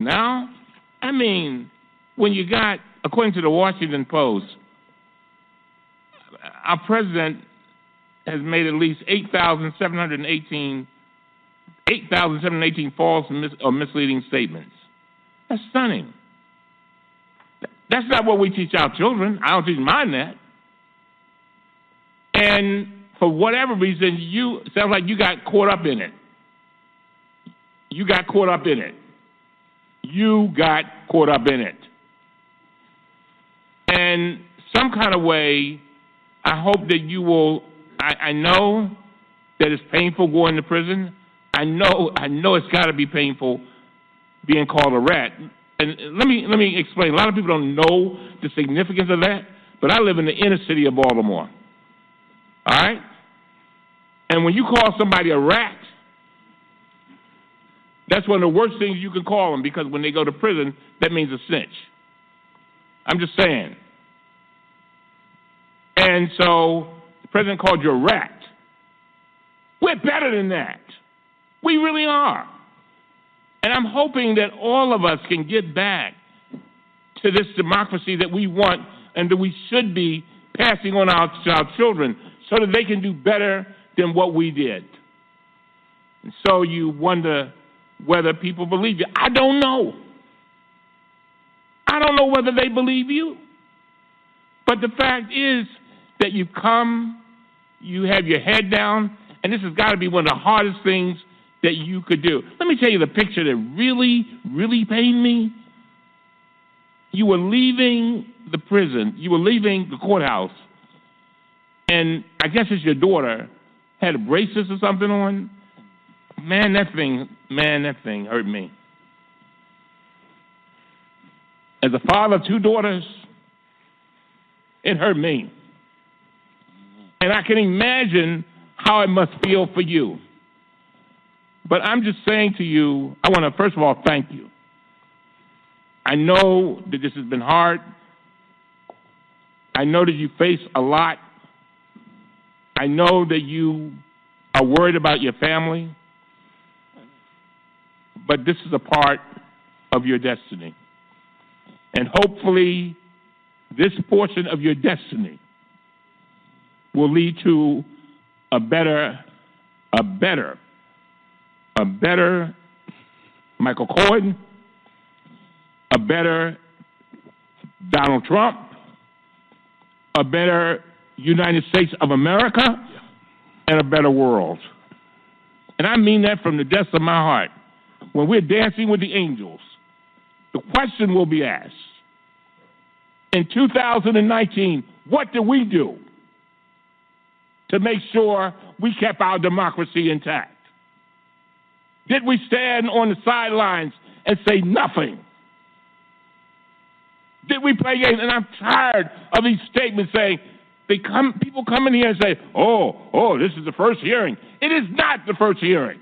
Now, I mean, when you got, according to the Washington Post, our president has made at least 8,718 false or misleading statements. That's stunning. That's not what we teach our children. I don't teach mine that. And for whatever reason, sounds like you got caught up in it. You got caught up in it. You got caught up in it. And some kind of way, I hope that you will, I know that it's painful going to prison. I know it's got to be painful being called a rat. And let me explain. A lot of people don't know the significance of that, but I live in the inner city of Baltimore. All right? And when you call somebody a rat, that's one of the worst things you can call them, because when they go to prison, that means a snitch. I'm just saying. And so the president called you a rat. We're better than that. We really are. And I'm hoping that all of us can get back to this democracy that we want and that we should be passing on to our children so that they can do better than what we did. And so you wonder whether people believe you. I don't know. I don't know whether they believe you. But the fact is that you've come, you have your head down, and this has got to be one of the hardest things that you could do. Let me tell you the picture that really, really pained me. You were leaving the prison, you were leaving the courthouse, and I guess it's your daughter had a braces or something on. Man, that thing hurt me. As a father of two daughters, it hurt me. And I can imagine how it must feel for you. But I'm just saying to you, I want to first of all thank you. I know that this has been hard. I know that you face a lot. I know that you are worried about your family. But this is a part of your destiny. And hopefully, this portion of your destiny will lead to a better Michael Cohen, a better Donald Trump, a better United States of America, and a better world. And I mean that from the depths of my heart. When we're dancing with the angels, the question will be asked, in 2019, what did we do to make sure we kept our democracy intact? Did we stand on the sidelines and say nothing? Did we play games? And I'm tired of these statements saying, people come in here and say, oh, this is the first hearing. It is not the first hearing.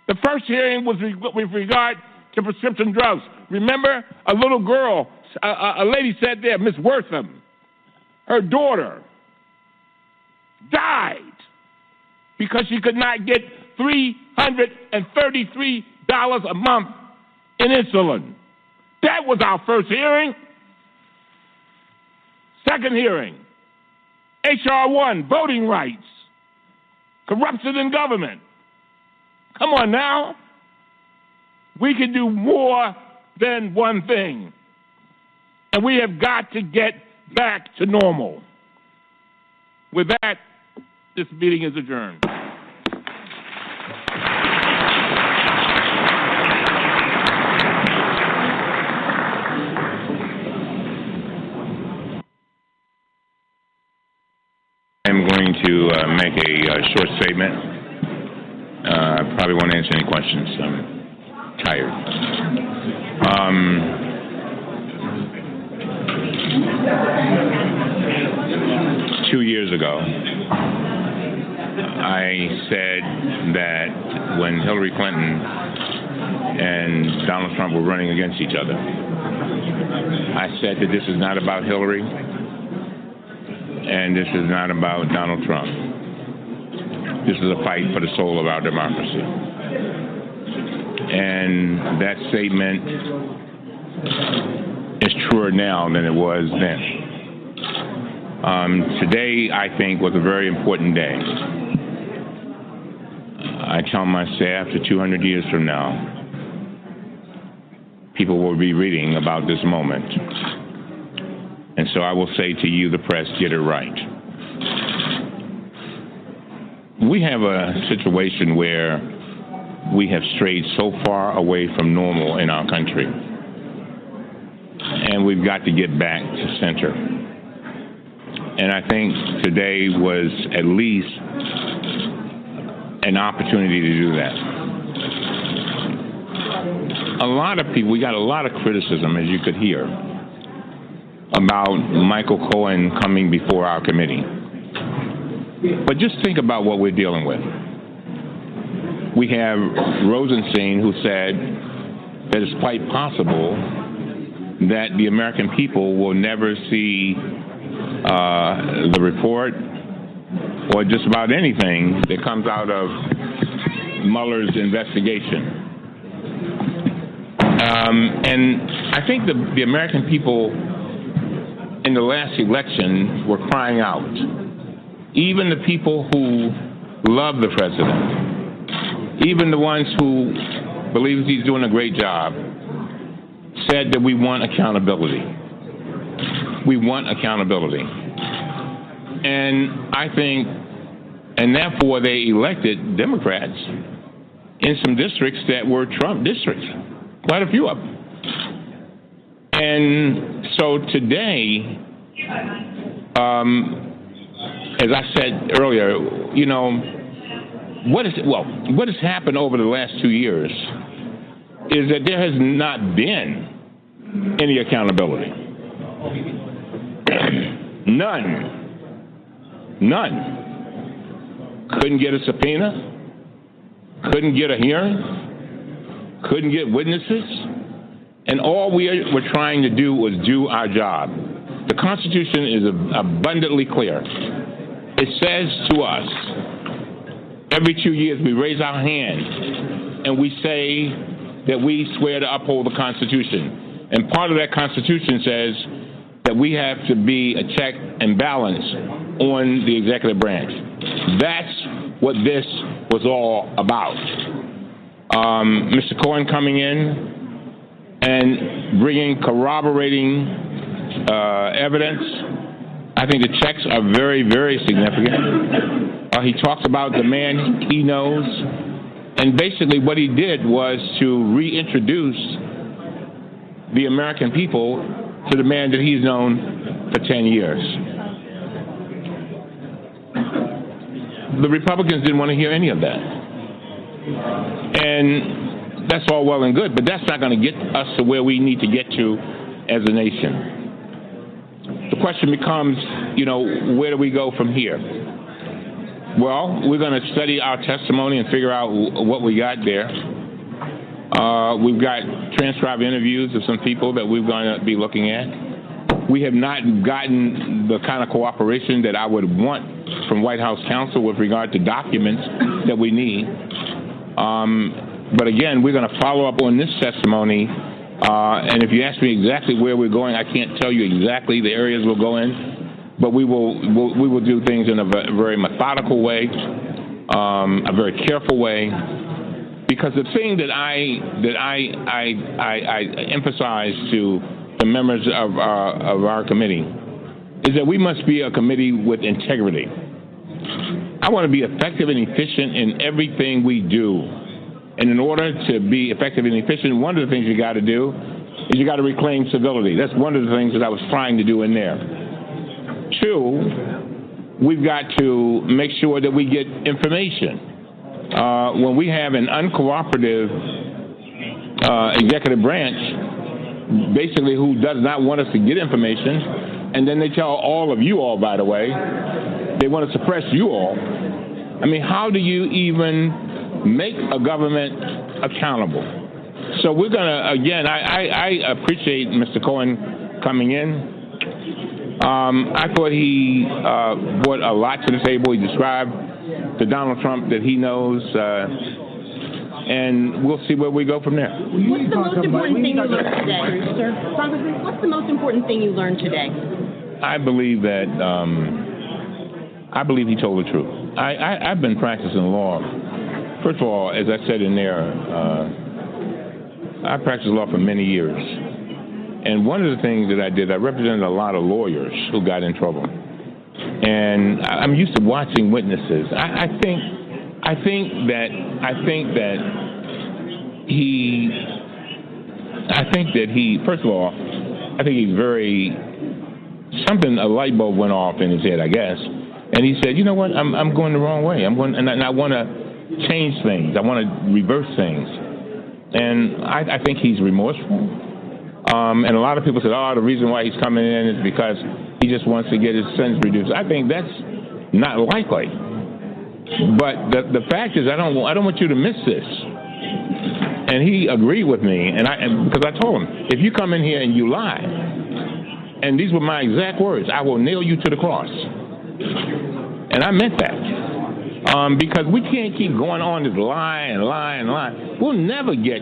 The first hearing was with regard to prescription drugs. Remember, a little girl, a lady sat there, Miss Wortham, her daughter died because she could not get $333 a month in insulin. That was our first hearing. Second hearing, H.R. 1, voting rights, corruption in government. Come on now. We can do more than one thing. And we have got to get back to normal. With that, this meeting is adjourned. I'm going to make a short statement. I probably won't answer any questions. I'm tired. 2 years ago, I said that when Hillary Clinton and Donald Trump were running against each other, I said that this is not about Hillary and this is not about Donald Trump. This is a fight for the soul of our democracy. and that statement is truer now than it was then. Today, I think, was a very important day. I tell my staff that 200 years from now, people will be reading about this moment. And so I will say to you, the press, get it right. We have a situation where we have strayed so far away from normal in our country. And we've got to get back to center. And I think today was at least an opportunity to do that. A lot of people, we got a lot of criticism, as you could hear, about Michael Cohen coming before our committee. But just think about what we're dealing with. We have Rosenstein, who said that it's quite possible that the American people will never see the report or just about anything that comes out of Mueller's investigation. And I think the American people in the last election were crying out. Even the people who love the president, even the ones who believe he's doing a great job, said that we want accountability. We want accountability. And I think, and therefore they elected Democrats in some districts that were Trump districts, quite a few of them. And so today, as I said earlier, you know, what has happened over the last 2 years is that there has not been any accountability. None. Couldn't get a subpoena, couldn't get a hearing, couldn't get witnesses, and all we're trying to do was do our job. The Constitution is abundantly clear. It says to us, every 2 years we raise our hand and we say that we swear to uphold the Constitution. And part of that Constitution says that we have to be a check and balance on the executive branch. That's what this was all about. Mr. Cohen coming in and bringing corroborating evidence. I think the checks are very, very significant. He talks about the man he knows, and basically what he did was to reintroduce the American people to the man that he's known for 10 years. The Republicans didn't want to hear any of that. And that's all well and good, but that's not going to get us to where we need to get to as a nation. The question becomes, you know, where do we go from here? Well, we're going to study our testimony and figure out what we got there. We've got transcribed interviews of some people that we're going to be looking at. We have not gotten the kind of cooperation that I would want from White House counsel with regard to documents that we need. But again, we're going to follow up on this testimony. And if you ask me exactly where we're going, I can't tell you exactly the areas we'll go in. But we will do things in a very methodical way, a very careful way. Because the thing that I emphasize to the members of our committee is that we must be a committee with integrity. I want to be effective and efficient in everything we do. And in order to be effective and efficient, one of the things you got to do is you got to reclaim civility. That's one of the things that I was trying to do in there. Two, we've got to make sure that we get information. When we have an uncooperative executive branch, basically who does not want us to get information, and then they tell all of you all, by the way, they want to suppress you all. I mean, how do you even make a government accountable? So we're going to, again, I appreciate Mr. Cohen coming in. I thought he brought a lot to the table. He described the Donald Trump that he knows and we'll see where we go from there. What's the most important thing you learned today, sir? Congressman, what's the most important thing you learned today? I believe that he told the truth. I've been practicing law. First of all, as I said in there, I practiced law for many years. And one of the things that I did, I represented a lot of lawyers who got in trouble. And I'm used to watching witnesses. I think that he, first of all, I think he's a light bulb went off in his head, I guess. And he said, you know what, I'm going the wrong way. And I want to change things. I want to reverse things. And I think he's remorseful. And a lot of people said, the reason why he's coming in is because he just wants to get his sentence reduced. I think that's not likely. But the fact is, I don't want you to miss this. And he agreed with me, because I told him, if you come in here and you lie, and these were my exact words, I will nail you to the cross. And I meant that. Because we can't keep going on this lie and lie and lie. We'll never get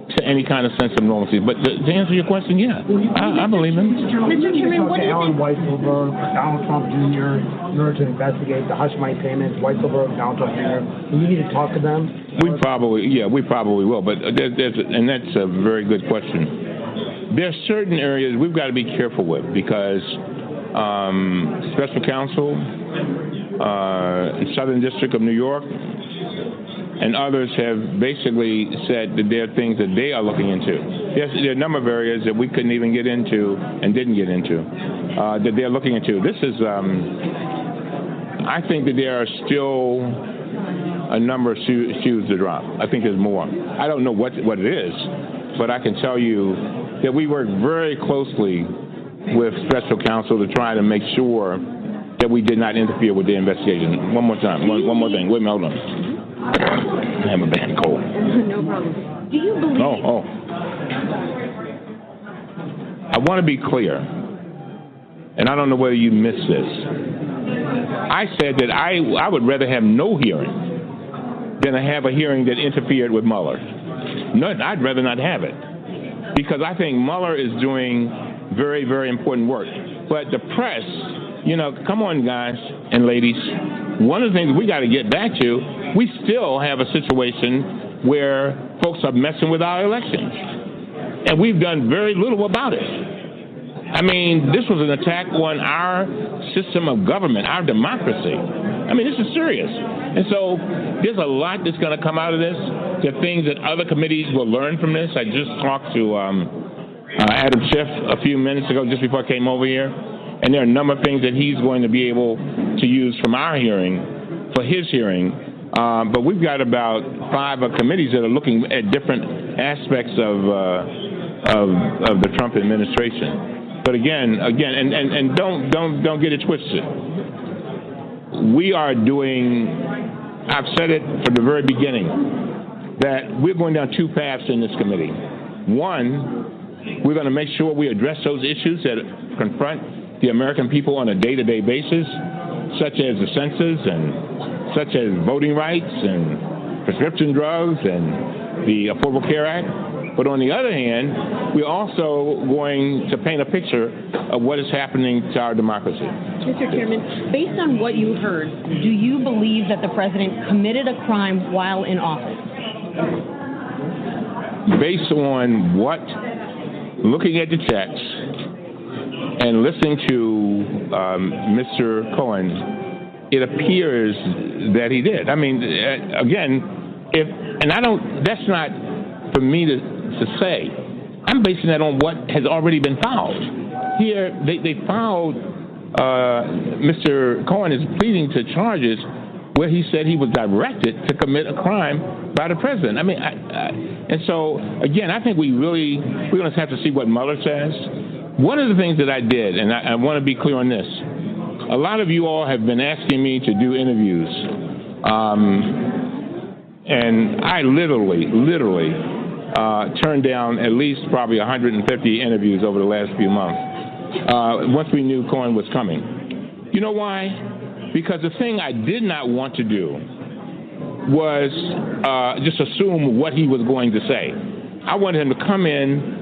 to any kind of sense of normalcy. But to answer your question, yeah, I believe him. Mr. Chairman, what do you Alan think? Weisselberg, Donald Trump Jr., in order to investigate the hush money payments, Weisselberg, Donald Trump Jr., do you need to talk to them? We probably will. But and that's a very good question. There are certain areas we've got to be careful with because special counsel, Southern District of New York, and others have basically said that there are things that they are looking into. There are a number of areas that we couldn't even get into and didn't get into that they're looking into. This is, I think that there are still a number of shoes to drop. I think there's more. I don't know what it is, but I can tell you that we work very closly with special counsel to try to make sure that we did not interfere with the investigation. One more time. One more thing. Wait a minute, hold on. I have a bad cold. No problem. Do you believe... I want to be clear, and I don't know whether you missed this. I said that I would rather have no hearing than to have a hearing that interfered with Mueller. No, I'd rather not have it because I think Mueller is doing very, very important work. But the press, come on, guys and ladies. One of the things we got to get back to, we still have a situation where folks are messing with our elections. And we've done very little about it. I mean, this was an attack on our system of government, our democracy. I mean, this is serious. And so there's a lot that's going to come out of this. There are things that other committees will learn from this. I just talked to Adam Schiff a few minutes ago, just before I came over here. And there are a number of things that he's going to be able to use from our hearing for his hearing. But we've got about 5 committees that are looking at different aspects of the Trump administration. But again, and don't get it twisted. We are doing. I've said it from the very beginning that we're going down 2 paths in this committee. One, we're going to make sure we address those issues that confront the American people on a day-to-day basis, such as the census and such as voting rights and prescription drugs and the Affordable Care Act. But on the other hand, we're also going to paint a picture of what is happening to our democracy. Mr. Chairman, based on what you heard, do you believe that the president committed a crime while in office? Based on what? Looking at the checks and listening to Mr. Cohen, it appears that he did. I mean, again, that's not for me to say. I'm basing that on what has already been filed. Here, they filed, Mr. Cohen is pleading to charges where he said he was directed to commit a crime by the president. I mean, and so, again, I think we're going to have to see what Mueller says. One of the things that I did, and I want to be clear on this, a lot of you all have been asking me to do interviews, and I literally turned down at least probably 150 interviews over the last few months once we knew Cohen was coming. You know why? Because the thing I did not want to do was just assume what he was going to say. I wanted him to come in